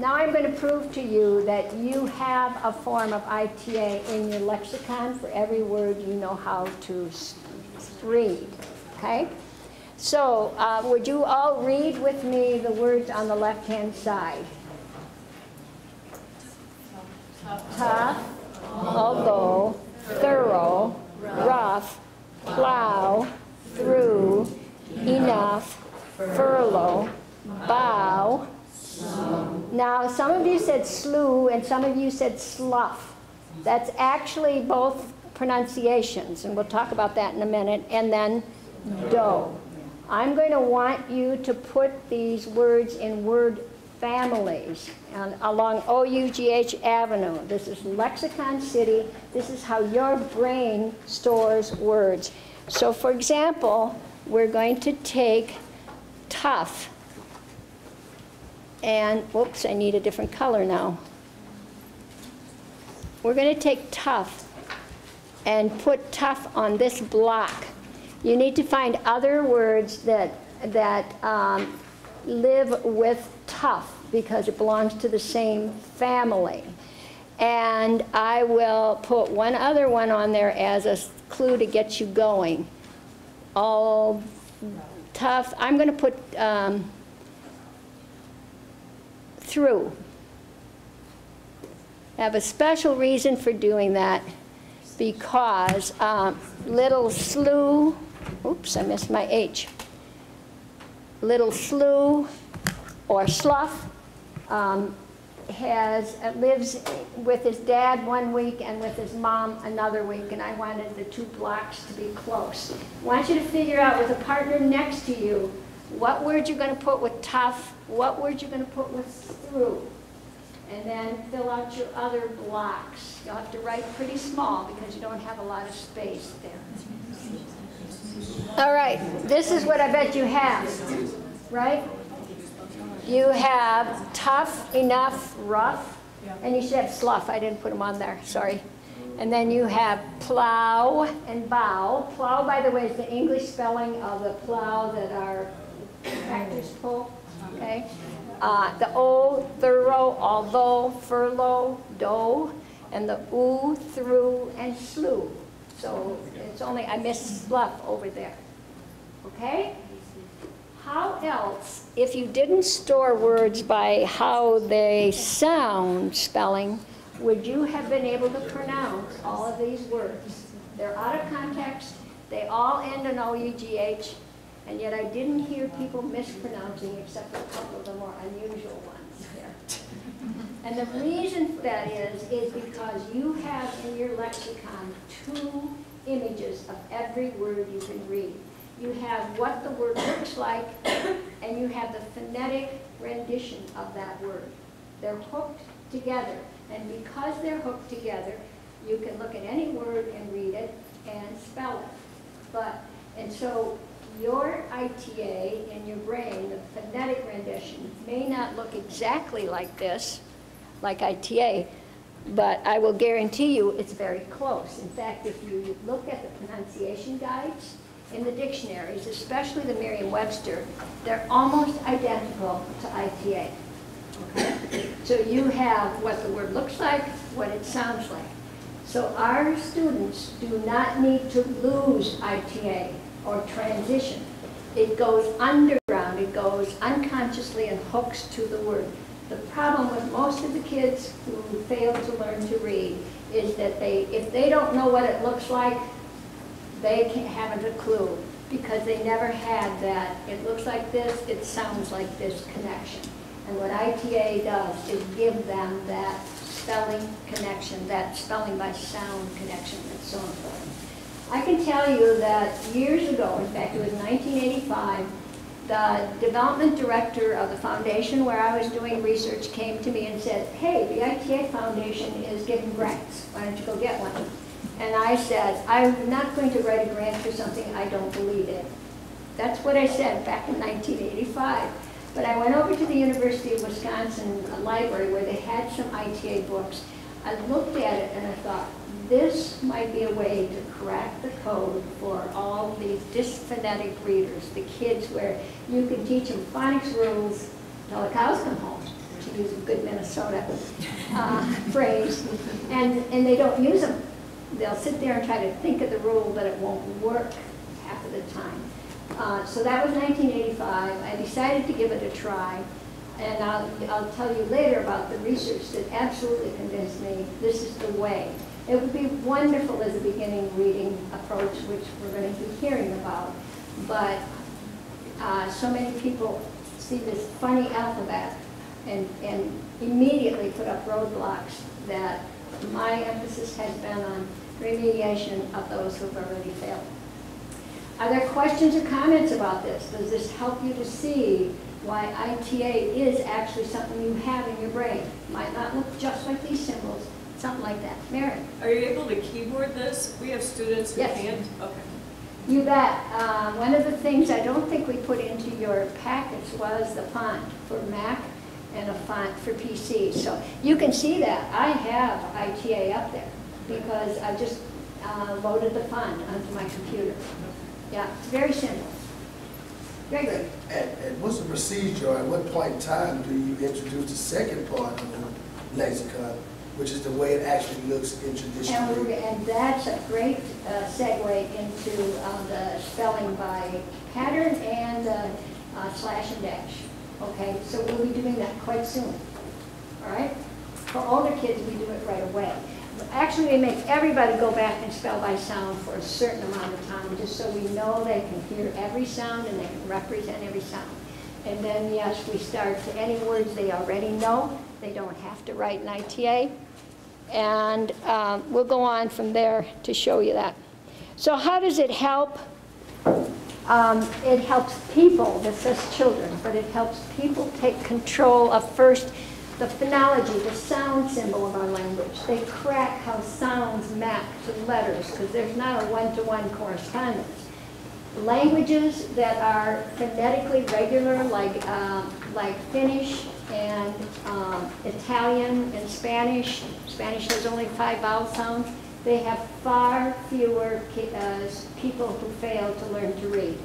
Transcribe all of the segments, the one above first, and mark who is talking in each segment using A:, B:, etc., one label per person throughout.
A: now I'm going to prove to you that you have a form of i.t.a. in your lexicon for every word you know how to read, okay? So would you all read with me the words on the left-hand side? Tough, although, thorough, rough, plow, through, enough, furlough, bow. Now, some of you said slew and some of you said slough. That's actually both pronunciations, and we'll talk about that in a minute. And then dough. I'm going to want you to put these words in word families along OUGH Avenue. This is Lexicon City. This is how your brain stores words. So, for example, we're going to take tough. And, whoops, I need a different color now. We're going to take tough and put tough on this block. You need to find other words that live with tough because it belongs to the same family. And I will put one other one on there as a clue to get you going. All tough. I'm going to put through. I have a special reason for doing that because little slew, oops, I missed my H. Little slew or slough lives with his dad one week and with his mom another week, and I wanted the two blocks to be close. I want you to figure out with a partner next to you what words you're going to put with tough, what words you're going to put with through, and then fill out your other blocks. You'll have to write pretty small because you don't have a lot of space there. All right, this is what I bet you have, right? You have tough, enough, rough, and you should have slough. I didn't put them on there, sorry. And then you have plow and bow. Plow, by the way, is the English spelling of the plow that our tractors pull, okay? The O, thorough, although, furlough, dough, and the oo, through, and slew. So it's only, I missed slough over there, okay? How else, if you didn't store words by how they sound spelling, would you have been able to pronounce all of these words? They're out of context, they all end in O-U-G-H, and yet I didn't hear people mispronouncing except for a couple of the more unusual ones here. And the reason that is because you have in your lexicon 2 images of every word you can read. You have what the word looks like, and you have the phonetic rendition of that word. They're hooked together, and because they're hooked together, you can look at any word and read it and spell it. And so your i.t.a. in your brain, the phonetic rendition, may not look exactly like this, like i.t.a., but I will guarantee you it's very close. In fact, if you look at the pronunciation guides in the dictionaries, especially the Merriam-Webster, they're almost identical to i.t.a. Okay? So you have what the word looks like, what it sounds like. So our students do not need to lose i.t.a. or transition. It goes underground, it goes unconsciously and hooks to the word. The problem with most of the kids who fail to learn to read is that if they don't know what it looks like, they haven't a clue because they never had that, it looks like this, it sounds like this connection. And what i.t.a. does is give them that spelling connection, that spelling by sound connection that's so important. I can tell you that years ago, in fact it was 1985, the development director of the foundation where I was doing research came to me and said, hey, the i.t.a. Foundation is giving grants. Why don't you go get one? And I said, I'm not going to write a grant for something I don't believe in. That's what I said back in 1985. But I went over to the University of Wisconsin library where they had some i.t.a. books. I looked at it and I thought, this might be a way to crack the code for all these dysphonetic readers, the kids where you can teach them phonics rules till the cows come home. to use a good Minnesota phrase, and they don't use them. They'll sit there and try to think of the rule, but it won't work half of the time. So that was 1985. I decided to give it a try, and I'll tell you later about the research that absolutely convinced me this is the way. It would be wonderful as a beginning reading approach, which we're going to be hearing about, but so many people see this funny alphabet and immediately put up roadblocks that my emphasis has been on remediation of those who have already failed. Are there questions or comments about this? Does this help you to see why i.t.a. is actually something you have in your brain? Might not look just like these symbols, something like that. Mary?
B: Are you able to keyboard this? We have students who
A: Yes.
B: can't. Okay.
A: You bet. One of the things I don't think we put into your packets was the font for Mac and a font for PC. So you can see that. I have i.t.a. up there because I just loaded the font onto my computer. Yeah, it's very simple. Very good.
C: And what's the procedure? At what point in time do you introduce the second part of the lexicon, which is the way it actually looks in traditional?
A: And that's a great segue into the spelling by pattern and slash and dash. Okay, so we'll be doing that quite soon. All right? For older kids, we do it right away. Actually, we make everybody go back and spell by sound for a certain amount of time, just so we know they can hear every sound and they can represent every sound. And then, yes, we start to any words they already know. They don't have to write an i.t.a. And we'll go on from there to show you that. So how does it help? It helps people, this says children, but it helps people take control of first the phonology, the sound symbol of our language. They crack how sounds map to letters because there's not a one-to-one correspondence. Languages that are phonetically regular, like Finnish and Italian and Spanish. Spanish has only 5 vowel sounds. They have far fewer people who fail to learn to read.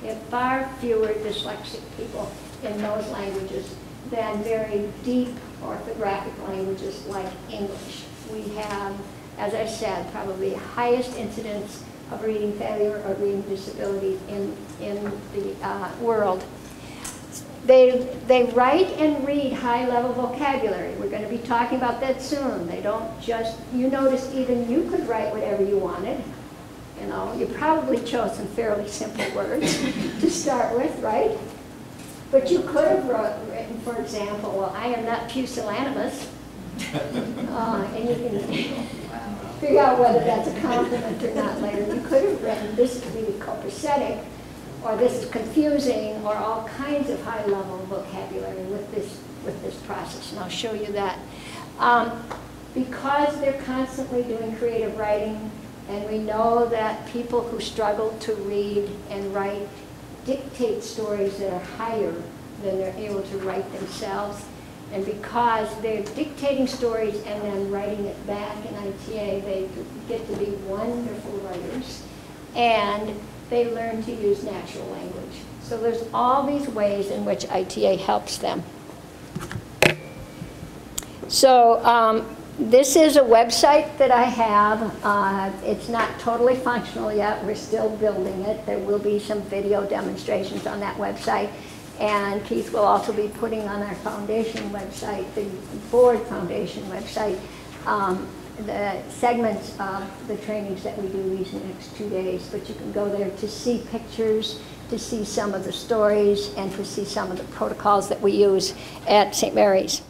A: They have far fewer dyslexic people in those languages than very deep orthographic languages like English. We have, as I said, probably the highest incidence of reading failure or reading disabilities in the world. They write and read high-level vocabulary. We're going to be talking about that soon. They don't just, you noticed even you could write whatever you wanted. You know, you probably chose some fairly simple words to start with, right? But you could have written, for example, well, I am not pusillanimous. And you can figure out whether that's a compliment or not later. You could have written, this is really copacetic, or this is confusing, or all kinds of high-level vocabulary with this process, and I'll show you that. Because they're constantly doing creative writing, and we know that people who struggle to read and write dictate stories that are higher than they're able to write themselves, and because they're dictating stories and then writing it back in i.t.a., they get to be wonderful writers, and they learn to use natural language. So there's all these ways in which i.t.a. helps them. So this is a website that I have. It's not totally functional yet. We're still building it. There will be some video demonstrations on that website. And Keith will also be putting on our foundation website, the board foundation website, the segments of the trainings that we do these next 2 days. But you can go there to see pictures, to see some of the stories, and to see some of the protocols that we use at St. Mary's.